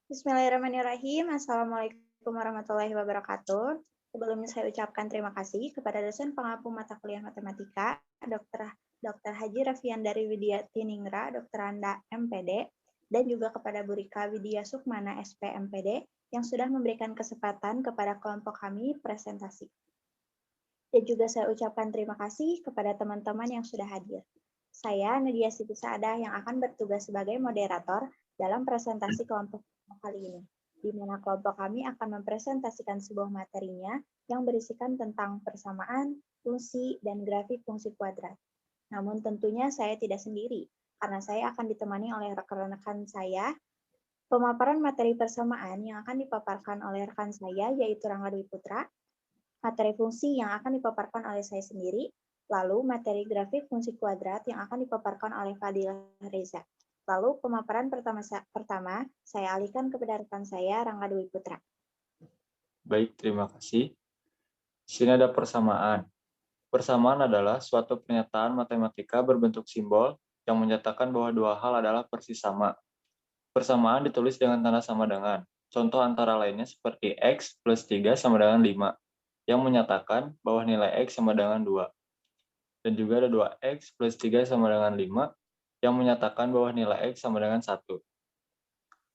Bismillahirrahmanirrahim. Assalamualaikum warahmatullahi wabarakatuh. Sebelumnya saya ucapkan terima kasih kepada dosen pengampu mata kuliah matematika, Dr. Haji Rafian dari Widya Tiningra, Dr. Anda MPD, dan juga kepada Bu Rika Widya Sukmana SP MPD yang sudah memberikan kesempatan kepada kelompok kami presentasi. Dan juga saya ucapkan terima kasih kepada teman-teman yang sudah hadir. Saya Nadia Siti Saadah yang akan bertugas sebagai moderator dalam presentasi kelompok kali ini, di mana kelompok kami akan mempresentasikan sebuah materinya yang berisikan tentang persamaan, fungsi, dan grafik fungsi kuadrat. Namun tentunya saya tidak sendiri, karena saya akan ditemani oleh rekan-rekan saya. Pemaparan materi persamaan yang akan dipaparkan oleh rekan saya yaitu Rangga Dwi Putra, materi fungsi yang akan dipaparkan oleh saya sendiri, lalu materi grafik fungsi kuadrat yang akan dipaparkan oleh Fadil Reza. Lalu pemaparan pertama saya alihkan kepada rekan saya, Rangga Dwi Putra. Baik, terima kasih. Di sini ada persamaan. Persamaan adalah suatu pernyataan matematika berbentuk simbol yang menyatakan bahwa dua hal adalah persis sama. Persamaan ditulis dengan tanda sama dengan. Contoh antara lainnya seperti X plus 3 sama dengan 5, yang menyatakan bahwa nilai X sama dengan 2. Dan juga ada 2X plus 3 sama dengan 5, yang menyatakan bahwa nilai X sama dengan 1.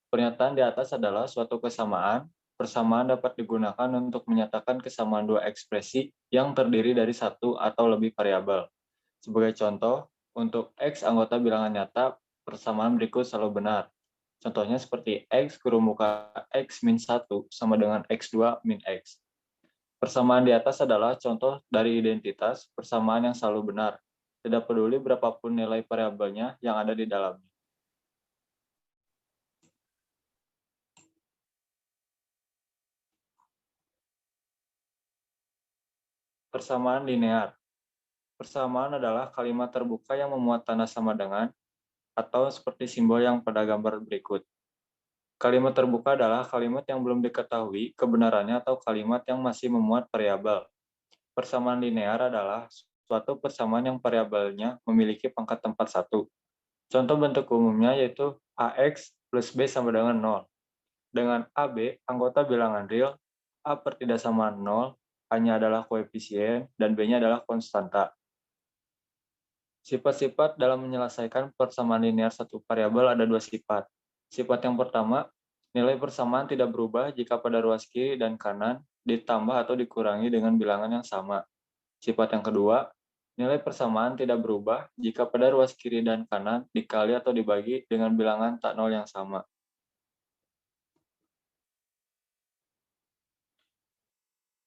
Pernyataan di atas adalah suatu kesamaan. Persamaan dapat digunakan untuk menyatakan kesamaan dua ekspresi yang terdiri dari satu atau lebih variabel. Sebagai contoh, untuk X anggota bilangan nyata, persamaan berikut selalu benar. Contohnya seperti X kurung muka X min 1 sama dengan X2 min X. Persamaan di atas adalah contoh dari identitas persamaan yang selalu benar. Tidak peduli berapapun nilai variabelnya yang ada di dalamnya. Persamaan linear. Persamaan adalah kalimat terbuka yang memuat tanda sama dengan atau seperti simbol yang pada gambar berikut. Kalimat terbuka adalah kalimat yang belum diketahui kebenarannya atau kalimat yang masih memuat variabel. Persamaan linear adalah suatu persamaan yang variabelnya memiliki pangkat tempat 1. Contoh bentuk umumnya yaitu AX plus B sama dengan 0. Dengan AB, anggota bilangan real, A tidak sama 0, A-nya adalah koefisien, dan B-nya adalah konstanta. Sifat-sifat dalam menyelesaikan persamaan linear satu variabel ada dua sifat. Sifat yang pertama, nilai persamaan tidak berubah jika pada ruas kiri dan kanan ditambah atau dikurangi dengan bilangan yang sama. Sifat yang kedua, nilai persamaan tidak berubah jika pada ruas kiri dan kanan dikali atau dibagi dengan bilangan tak nol yang sama.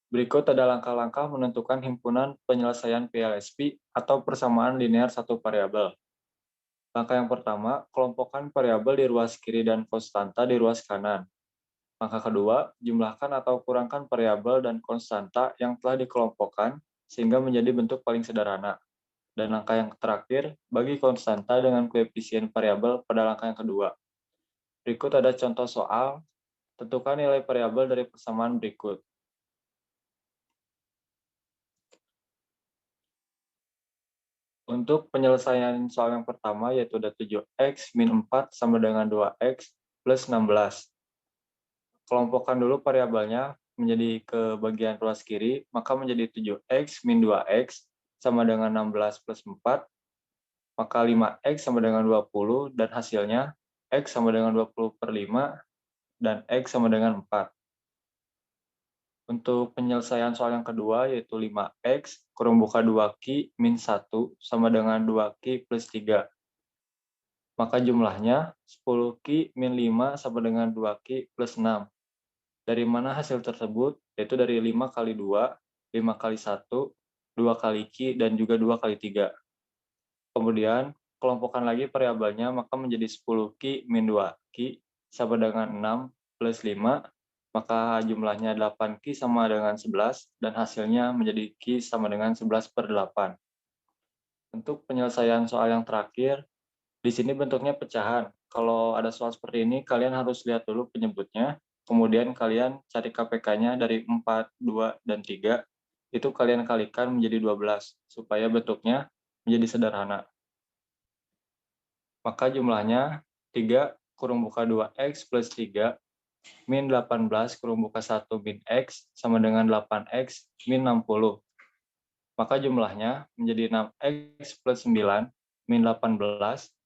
Berikut ada langkah-langkah menentukan himpunan penyelesaian PLSP atau persamaan linear satu variabel. Langkah yang pertama, kelompokkan variabel di ruas kiri dan konstanta di ruas kanan. Langkah kedua, jumlahkan atau kurangkan variabel dan konstanta yang telah dikelompokkan sehingga menjadi bentuk paling sederhana. Dan langkah yang terakhir, bagi konstanta dengan koefisien variabel pada langkah yang kedua. Berikut ada contoh soal, tentukan nilai variabel dari persamaan berikut. Untuk penyelesaian soal yang pertama, yaitu ada 7x min 4 sama dengan 2x plus 16. Kelompokkan dulu variabelnya menjadi ke bagian ruas kiri, maka menjadi 7x min 2x sama dengan 16 plus 4, maka 5x sama dengan 20, dan hasilnya x sama dengan 20 per 5, dan x sama dengan 4. Untuk penyelesaian soal yang kedua, yaitu 5x kurung buka 2q min 1 sama dengan 2q plus 3. Maka jumlahnya 10q min 5 sama dengan 2q plus 6. Dari mana hasil tersebut? Yaitu dari 5 kali 2, 5 kali 1, 2 kali q, dan juga 2 kali 3. Kemudian, kelompokkan lagi variabelnya, maka menjadi 10q min 2q sama dengan 6 plus 5, maka jumlahnya 8q sama dengan 11, dan hasilnya menjadi q sama dengan 11 per 8. Untuk penyelesaian soal yang terakhir, di sini bentuknya pecahan. Kalau ada soal seperti ini, kalian harus lihat dulu penyebutnya, kemudian kalian cari KPK-nya dari 4, 2, dan 3, itu kalian kalikan menjadi 12, supaya bentuknya menjadi sederhana. Maka jumlahnya 3 kurung buka 2x plus 3 min 18 kurung buka 1 min X sama dengan 8X min 60. Maka jumlahnya menjadi 6X plus 9 min 18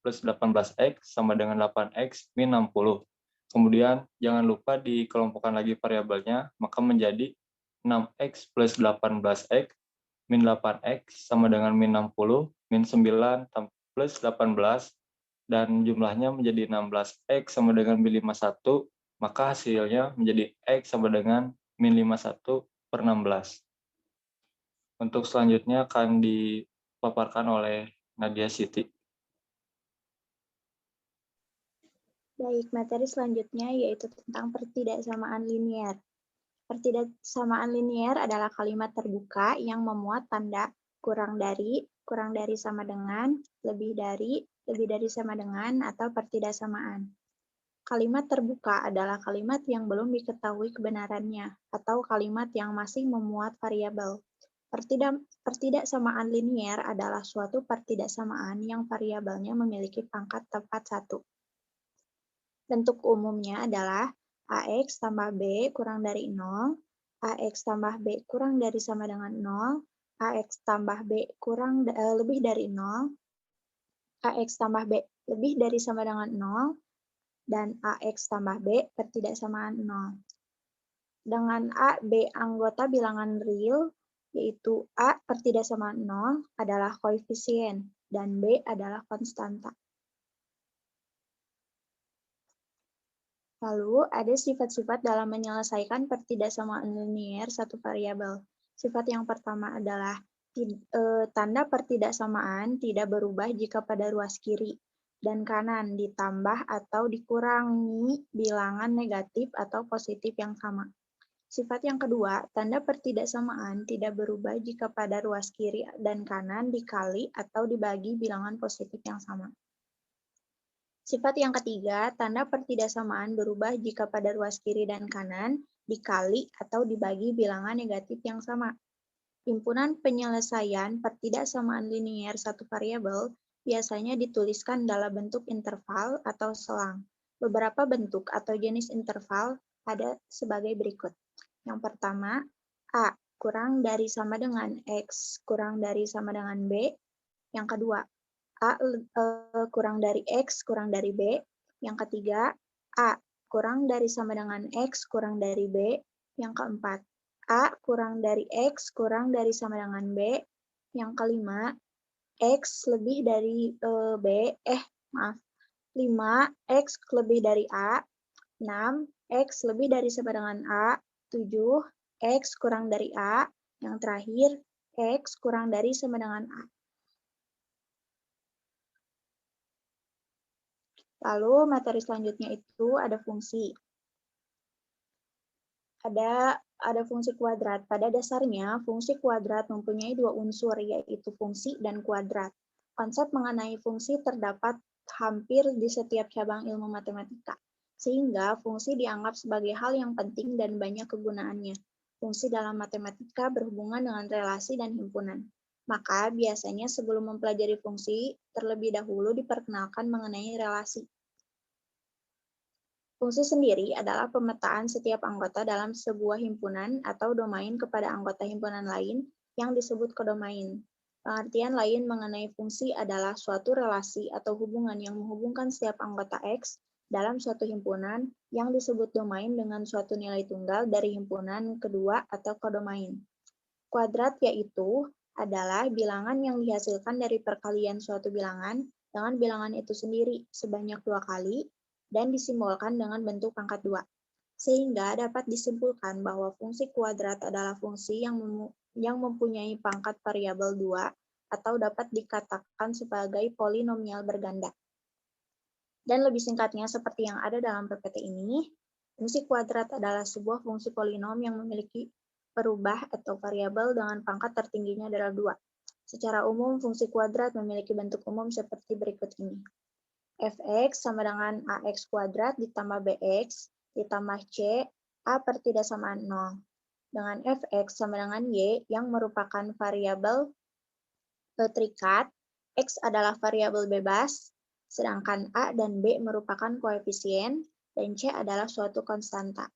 plus 18X sama dengan 8X min 60. Kemudian jangan lupa dikelompokkan lagi variabelnya, maka menjadi 6X plus 18X min 8X sama dengan min 60 min 9 plus 18 dan jumlahnya menjadi 16X sama dengan min 51, maka hasilnya menjadi X sama dengan min 51 per 16. Untuk selanjutnya akan dipaparkan oleh Nadia Siti. Baik, materi selanjutnya yaitu tentang pertidaksamaan linier. Pertidaksamaan linier adalah kalimat terbuka yang memuat tanda kurang dari sama dengan, lebih dari sama dengan, atau pertidaksamaan. Kalimat terbuka adalah kalimat yang belum diketahui kebenarannya, atau kalimat yang masih memuat variabel. Pertidaksamaan linier adalah suatu pertidaksamaan yang variabelnya memiliki pangkat tepat 1. Bentuk umumnya adalah AX tambah B kurang dari 0, AX tambah B kurang dari sama dengan 0, AX tambah B lebih dari 0, AX tambah B lebih dari sama dengan 0, dan AX tambah B pertidaksamaan 0. Dengan A, B anggota bilangan real, yaitu A pertidaksamaan 0 adalah koefisien, dan B adalah konstanta. Lalu, ada sifat-sifat dalam menyelesaikan pertidaksamaan linier satu variabel. Sifat yang pertama adalah tanda pertidaksamaan tidak berubah jika pada ruas kiri dan kanan ditambah atau dikurangi bilangan negatif atau positif yang sama. Sifat yang kedua, tanda pertidaksamaan tidak berubah jika pada ruas kiri dan kanan dikali atau dibagi bilangan positif yang sama. Sifat yang ketiga, tanda pertidaksamaan berubah jika pada ruas kiri dan kanan dikali atau dibagi bilangan negatif yang sama. Himpunan penyelesaian pertidaksamaan linier satu variabel biasanya dituliskan dalam bentuk interval atau selang. Beberapa bentuk atau jenis interval ada sebagai berikut. Yang pertama, A kurang dari sama dengan X kurang dari sama dengan B. Yang kedua, A kurang dari X kurang dari B. Yang ketiga, A kurang dari sama dengan X kurang dari B. Yang keempat, A kurang dari X kurang dari sama dengan B. Yang kelima, X lebih dari 5X lebih dari A. 6, X lebih dari sama dengan A. 7, X kurang dari A. Yang terakhir, X kurang dari sama dengan A. Lalu materi selanjutnya itu ada fungsi. Ada fungsi kuadrat. Pada dasarnya, fungsi kuadrat mempunyai dua unsur, yaitu fungsi dan kuadrat. Konsep mengenai fungsi terdapat hampir di setiap cabang ilmu matematika, sehingga fungsi dianggap sebagai hal yang penting dan banyak kegunaannya. Fungsi dalam matematika berhubungan dengan relasi dan himpunan. Maka biasanya sebelum mempelajari fungsi, terlebih dahulu diperkenalkan mengenai relasi. Fungsi sendiri adalah pemetaan setiap anggota dalam sebuah himpunan atau domain kepada anggota himpunan lain yang disebut kodomain. Pengertian lain mengenai fungsi adalah suatu relasi atau hubungan yang menghubungkan setiap anggota X dalam suatu himpunan yang disebut domain dengan suatu nilai tunggal dari himpunan kedua atau kodomain. Kuadrat yaitu adalah bilangan yang dihasilkan dari perkalian suatu bilangan dengan bilangan itu sendiri sebanyak 2 kali dan disimbolkan dengan bentuk pangkat 2. Sehingga dapat disimpulkan bahwa fungsi kuadrat adalah fungsi yang mempunyai pangkat variabel 2 atau dapat dikatakan sebagai polinomial berganda. Dan lebih singkatnya seperti yang ada dalam PPT ini, fungsi kuadrat adalah sebuah fungsi polinom yang memiliki perubah atau variabel dengan pangkat tertingginya adalah 2. Secara umum, fungsi kuadrat memiliki bentuk umum seperti berikut ini. Fx sama dengan Ax kuadrat ditambah Bx ditambah C A pertidaksamaan 0. Dengan Fx sama dengan Y yang merupakan variabel terikat, X adalah variabel bebas, sedangkan A dan B merupakan koefisien, dan C adalah suatu konstanta.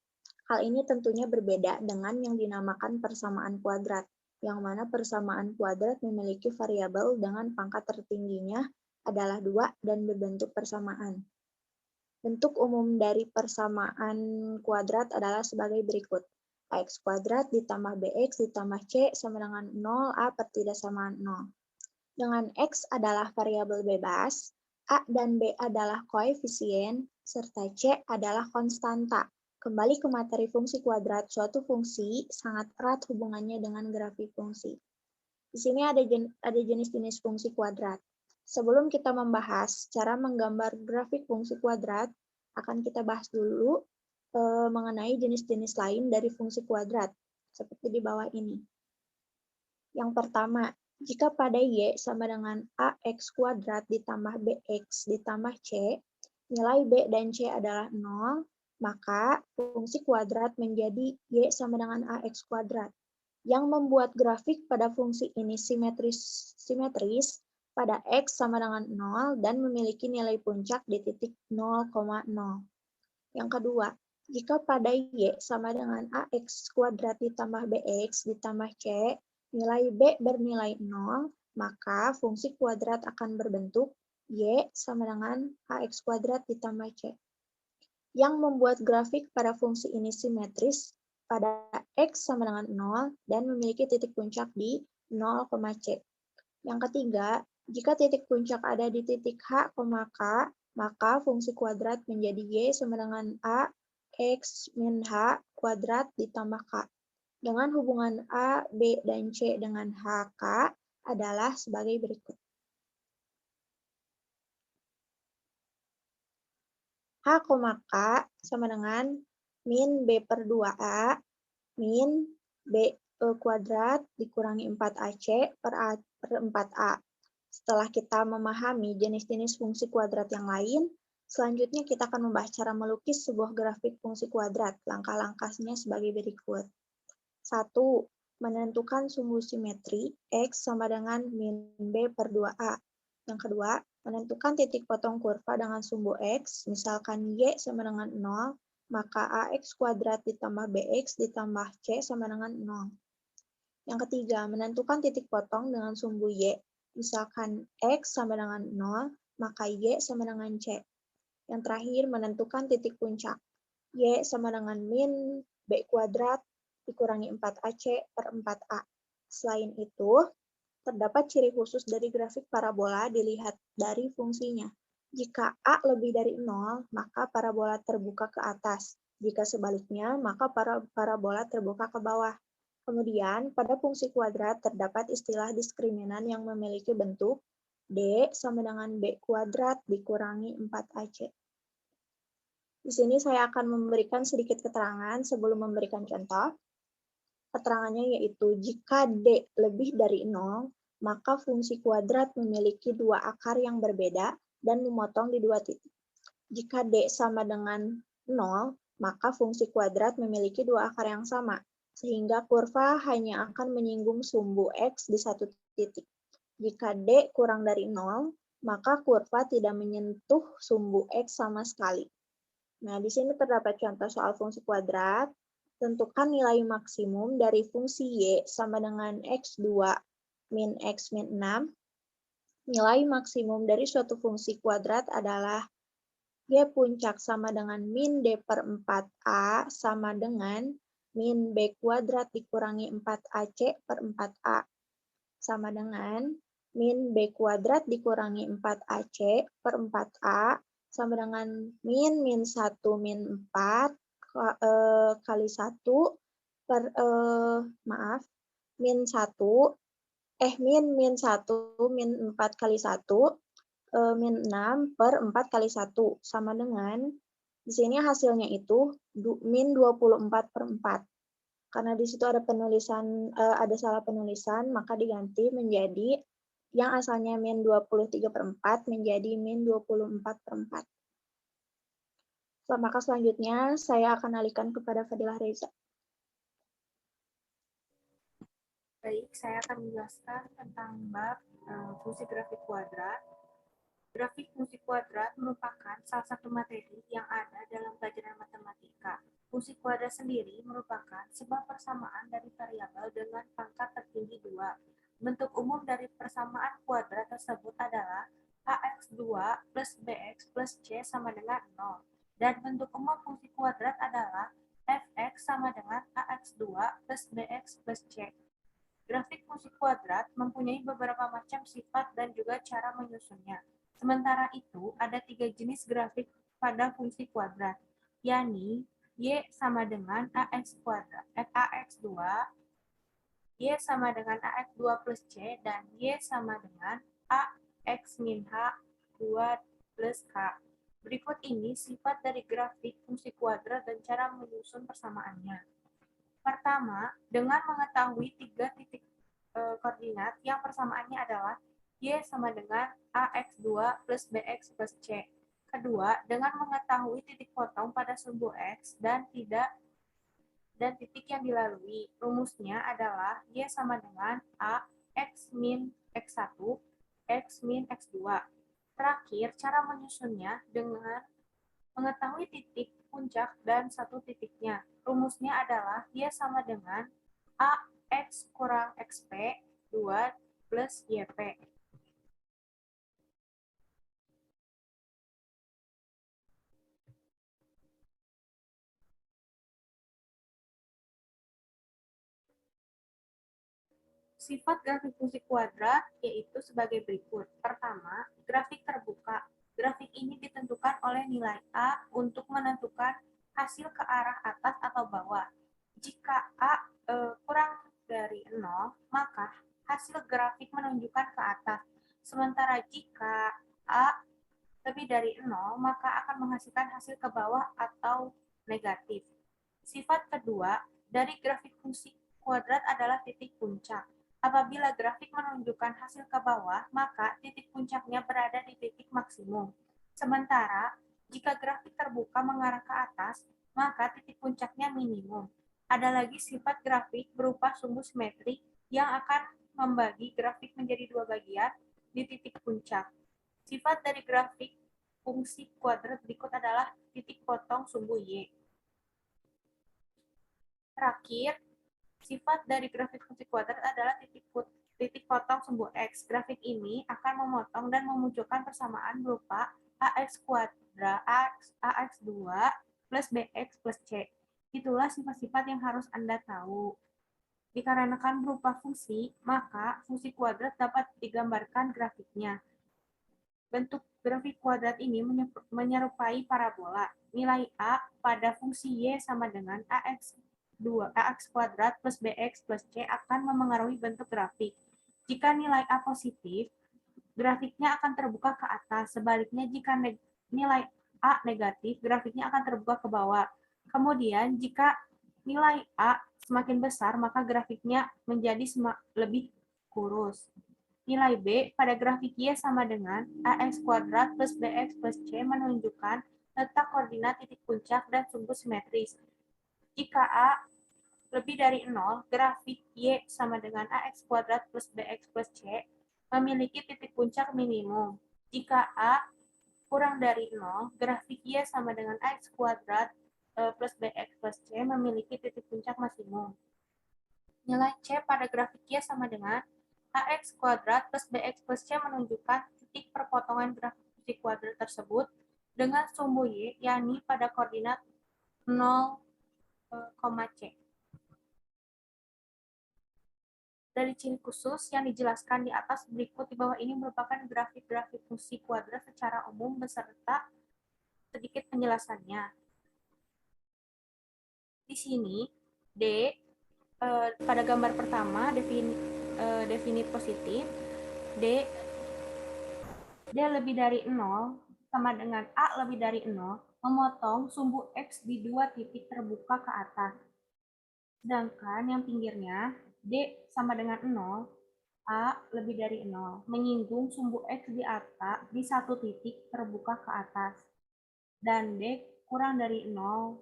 Hal ini tentunya berbeda dengan yang dinamakan persamaan kuadrat, yang mana persamaan kuadrat memiliki variabel dengan pangkat tertingginya adalah 2 dan berbentuk persamaan. Bentuk umum dari persamaan kuadrat adalah sebagai berikut. Ax kuadrat ditambah bx ditambah c sama dengan 0, a per tidak samaan 0. Dengan x adalah variabel bebas, a dan b adalah koefisien, serta c adalah konstanta. Kembali ke materi fungsi kuadrat, suatu fungsi sangat erat hubungannya dengan grafik fungsi. Di sini ada jenis-jenis fungsi kuadrat. Sebelum kita membahas cara menggambar grafik fungsi kuadrat, akan kita bahas dulu mengenai jenis-jenis lain dari fungsi kuadrat, seperti di bawah ini. Yang pertama, jika pada y sama dengan ax kuadrat ditambah bx ditambah c, nilai b dan c adalah 0, maka fungsi kuadrat menjadi y sama dengan ax kuadrat. Yang membuat grafik pada fungsi ini simetris pada x sama dengan 0 dan memiliki nilai puncak di titik 0,0. Yang kedua, jika pada y sama dengan ax kuadrat ditambah bx ditambah c, nilai b bernilai 0, maka fungsi kuadrat akan berbentuk y sama dengan ax kuadrat ditambah c. Yang membuat grafik pada fungsi ini simetris pada x sama dengan 0 dan memiliki titik puncak di 0, c. Yang ketiga, jika titik puncak ada di titik h, k, maka fungsi kuadrat menjadi y sama dengan a x min h kuadrat ditambah k. Dengan hubungan a, b, dan c dengan h, k adalah sebagai berikut. H, K sama dengan min B per 2A min B kuadrat dikurangi 4AC per 4A. Setelah kita memahami jenis-jenis fungsi kuadrat yang lain, selanjutnya kita akan membahas cara melukis sebuah grafik fungsi kuadrat. Langkah-langkahnya sebagai berikut. 1. Menentukan sumbu simetri X sama dengan min B per 2A. Yang kedua, menentukan titik potong kurva dengan sumbu X, misalkan Y sama dengan 0, maka AX kuadrat ditambah BX ditambah C sama dengan 0. Yang ketiga, menentukan titik potong dengan sumbu Y, misalkan X sama dengan 0, maka Y sama dengan C. Yang terakhir, menentukan titik puncak. Y sama dengan min B kuadrat dikurangi 4AC per 4A. Selain itu, terdapat ciri khusus dari grafik parabola dilihat dari fungsinya. Jika A lebih dari 0, maka parabola terbuka ke atas. Jika sebaliknya, maka parabola terbuka ke bawah. Kemudian, pada fungsi kuadrat terdapat istilah diskriminan yang memiliki bentuk D sama dengan B kuadrat dikurangi 4AC. Di sini saya akan memberikan sedikit keterangan sebelum memberikan contoh. Keterangannya yaitu, jika D lebih dari 0, maka fungsi kuadrat memiliki dua akar yang berbeda dan memotong di dua titik. Jika D sama dengan 0, maka fungsi kuadrat memiliki dua akar yang sama, sehingga kurva hanya akan menyinggung sumbu X di satu titik. Jika D kurang dari 0, maka kurva tidak menyentuh sumbu X sama sekali. Nah, di sini terdapat contoh soal fungsi kuadrat. Tentukan nilai maksimum dari fungsi Y sama dengan X2 min X min 6. Nilai maksimum dari suatu fungsi kuadrat adalah Y puncak sama dengan min D per 4A sama dengan min B kuadrat dikurangi 4AC per 4A. Sama dengan min B kuadrat dikurangi 4AC per 4A sama dengan min 1 min 4 kali 1 per min 1 min 4 kali 1 min 6 per 4 kali 1 sama dengan, di sini hasilnya itu min 24 per 4. Karena di situ ada penulisan ada salah penulisan, maka diganti menjadi yang asalnya min 23 per 4 menjadi min 24 per 4. Maka selanjutnya saya akan alihkan kepada Fadilah Reza. Baik, saya akan menjelaskan tentang bab fungsi grafik kuadrat. Grafik fungsi kuadrat merupakan salah satu materi yang ada dalam pelajaran matematika. Fungsi kuadrat sendiri merupakan sebuah persamaan dari variabel dengan pangkat tertinggi 2. Bentuk umum dari persamaan kuadrat tersebut adalah ax2 plus bx plus c sama dengan 0. Dan bentuk umum fungsi kuadrat adalah fx sama dengan ax2 plus bx plus c. Grafik fungsi kuadrat mempunyai beberapa macam sifat dan juga cara menyusunnya. Sementara itu, ada 3 jenis grafik pada fungsi kuadrat, yakni Y sama dengan AX kuadrat, AX2, Y sama dengan AX2 plus C, dan Y sama dengan AX min H2 plus K. Berikut ini sifat dari grafik fungsi kuadrat dan cara menyusun persamaannya. Pertama, dengan mengetahui 3 titik koordinat yang persamaannya adalah Y sama dengan AX2 plus BX plus C. Kedua, dengan mengetahui titik potong pada sumbu X dan titik yang dilalui. Rumusnya adalah Y sama dengan A X min X1, X min X2. Terakhir, cara menyusunnya dengan mengetahui titik puncak dan satu titiknya. Rumusnya adalah Y sama dengan AX kurang XP 2 plus YP. Sifat grafik fungsi kuadrat yaitu sebagai berikut. Pertama, grafik terbuka. Grafik ini ditentukan oleh nilai A untuk menentukan hasil ke arah atas atau bawah. Jika A kurang dari 0, maka hasil grafik menunjukkan ke atas. Sementara jika A lebih dari 0, maka akan menghasilkan hasil ke bawah atau negatif. Sifat kedua dari grafik fungsi kuadrat adalah titik puncak. Apabila grafik menunjukkan hasil ke bawah, maka titik puncaknya berada di titik maksimum. Sementara, jika grafik terbuka mengarah ke atas, maka titik puncaknya minimum. Ada lagi sifat grafik berupa sumbu simetrik yang akan membagi grafik menjadi 2 bagian di titik puncak. Sifat dari grafik fungsi kuadrat berikut adalah titik potong sumbu Y. Terakhir, sifat dari grafik fungsi kuadrat adalah titik potong sumbu X. Grafik ini akan memotong dan memunculkan persamaan berupa AX kuadrat AX2 plus BX plus C. Itulah sifat-sifat yang harus Anda tahu. Dikarenakan berupa fungsi, maka fungsi kuadrat dapat digambarkan grafiknya. Bentuk grafik kuadrat ini menyerupai parabola. Nilai A pada fungsi Y sama dengan AX kuadrat plus BX plus C akan memengaruhi bentuk grafik. Jika nilai A positif, grafiknya akan terbuka ke atas. Sebaliknya, jika nilai A negatif, grafiknya akan terbuka ke bawah. Kemudian, jika nilai A semakin besar, maka grafiknya menjadi lebih kurus. Nilai B pada grafik Y sama dengan AX kuadrat plus BX plus C menunjukkan letak koordinat titik puncak dan sumbu simetris. Jika A lebih dari 0, grafik Y sama dengan AX kuadrat plus BX plus C memiliki titik puncak minimum. Jika A kurang dari 0, grafik Y sama dengan AX kuadrat plus BX plus C memiliki titik puncak maksimum. Nilai C pada grafik Y sama dengan AX kuadrat plus BX plus C menunjukkan titik perpotongan grafik fungsi kuadrat tersebut dengan sumbu Y, yakni pada koordinat 0, C. Dari ciri khusus yang dijelaskan di atas, berikut di bawah ini merupakan grafik-grafik fungsi kuadrat secara umum beserta sedikit penjelasannya. Di sini, D pada gambar pertama definit positif, D lebih dari 0 sama dengan A lebih dari 0 memotong sumbu X di 2 titik terbuka ke atas. Sedangkan yang pinggirnya D sama dengan 0, A lebih dari 0 menyinggung sumbu X di atas di 1 titik terbuka ke atas. Dan D kurang dari 0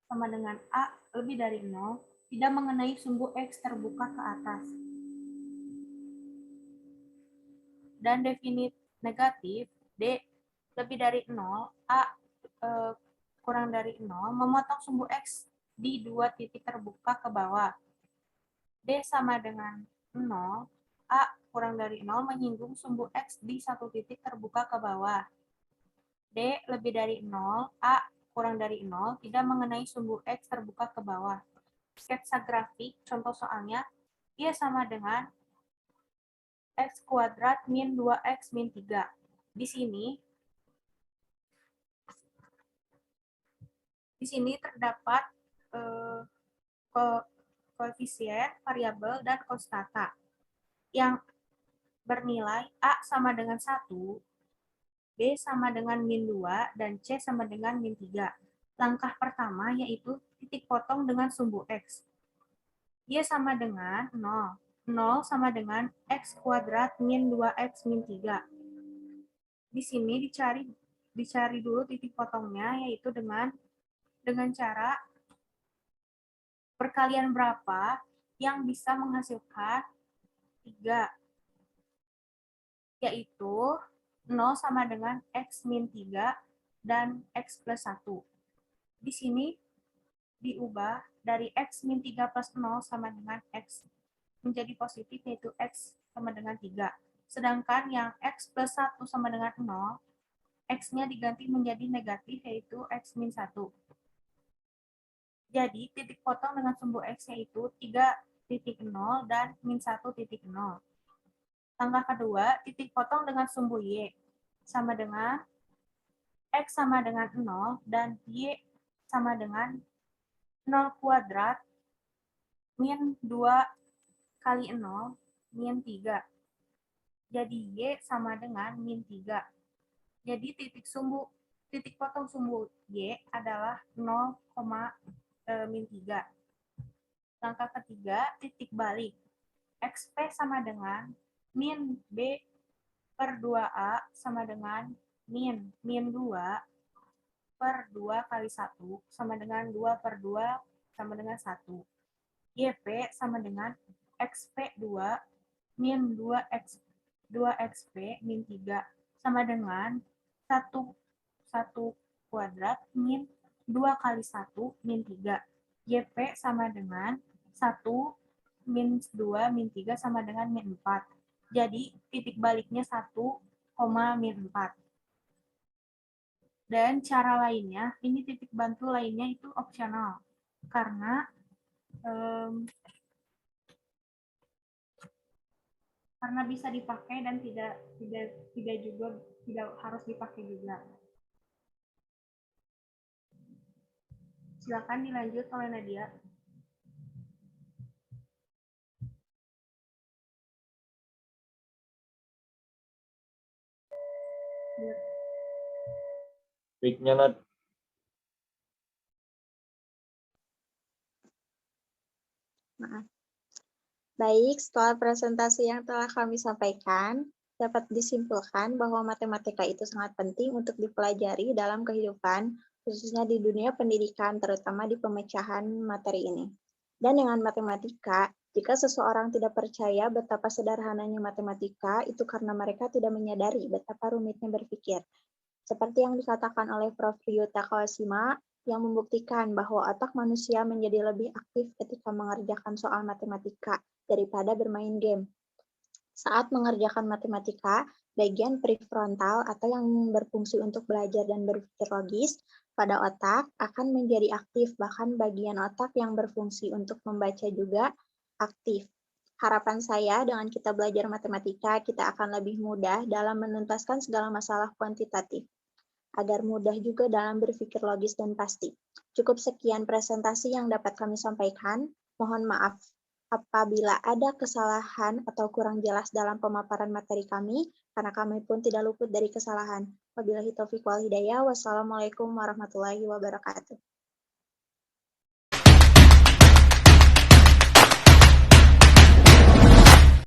sama dengan A lebih dari 0 tidak mengenai sumbu X terbuka ke atas. Dan definit negatif, D. Lebih dari 0. A. Kurang dari 0. Memotong sumbu X di dua titik terbuka ke bawah. D sama dengan 0. A. Kurang dari 0 menyinggung sumbu X di satu titik terbuka ke bawah. D. Lebih dari 0. A. Kurang dari 0 tidak mengenai sumbu X terbuka ke bawah. Sketsa grafik, contoh soalnya, ia sama dengan X kuadrat min 2X min 3. Di sini terdapat koefisien, variabel, dan konstanta yang bernilai A sama dengan 1, B sama dengan min 2, dan C sama dengan min 3. Langkah pertama yaitu titik potong dengan sumbu X. Dia sama dengan 0. 0 sama dengan X kuadrat min 2X min 3. Di sini dicari dulu titik potongnya, yaitu dengan cara perkalian berapa yang bisa menghasilkan 3, yaitu 0 sama dengan X min 3 dan X plus 1. Di sini diubah dari X min 3 plus 0 sama dengan X menjadi positif, yaitu X sama dengan 3. Sedangkan yang X plus 1 sama dengan 0, X-nya diganti menjadi negatif, yaitu X min 1. Jadi, titik potong dengan sumbu X yaitu 3.0 dan min 1.0. Langkah kedua, titik potong dengan sumbu Y sama dengan X sama dengan 0 dan Y sama dengan 0 kuadrat min 2 kali 0 min 3. Jadi Y sama dengan min 3. Jadi titik potong sumbu Y adalah 0, min 3. Langkah ketiga, titik balik. XP sama dengan min B per 2A sama dengan min 2 per 2 kali 1 sama dengan 2 per 2 sama dengan 1. YP sama dengan XP2 min 2XP min 3 sama dengan 1 kuadrat min 2 kali 1 min 3. YP sama dengan 1 min 2 min 3 sama dengan min 4. Jadi titik baliknya 1, min 4. Dan cara lainnya, ini titik bantu lainnya itu opsional. Karena bisa dipakai dan tidak harus dipakai juga. Silakan dilanjut oleh Nadia. Mic-nya, Nad. Maaf. Baik, setelah presentasi yang telah kami sampaikan, dapat disimpulkan bahwa matematika itu sangat penting untuk dipelajari dalam kehidupan, khususnya di dunia pendidikan, terutama di pemecahan materi ini. Dan dengan matematika, jika seseorang tidak percaya betapa sederhananya matematika, itu karena mereka tidak menyadari betapa rumitnya berpikir. Seperti yang dikatakan oleh Prof. Ryuta Kawashima, yang membuktikan bahwa otak manusia menjadi lebih aktif ketika mengerjakan soal matematika daripada bermain game. Saat mengerjakan matematika, bagian prefrontal atau yang berfungsi untuk belajar dan berpikir logis pada otak akan menjadi aktif, bahkan bagian otak yang berfungsi untuk membaca juga aktif. Harapan saya dengan kita belajar matematika, kita akan lebih mudah dalam menuntaskan segala masalah kuantitatif, agar mudah juga dalam berpikir logis dan pasti. Cukup sekian presentasi yang dapat kami sampaikan. Mohon maaf apabila ada kesalahan atau kurang jelas dalam pemaparan materi kami, karena kami pun tidak luput dari kesalahan. Wabillahi taufiq wal hidayah. Wassalamualaikum warahmatullahi wabarakatuh.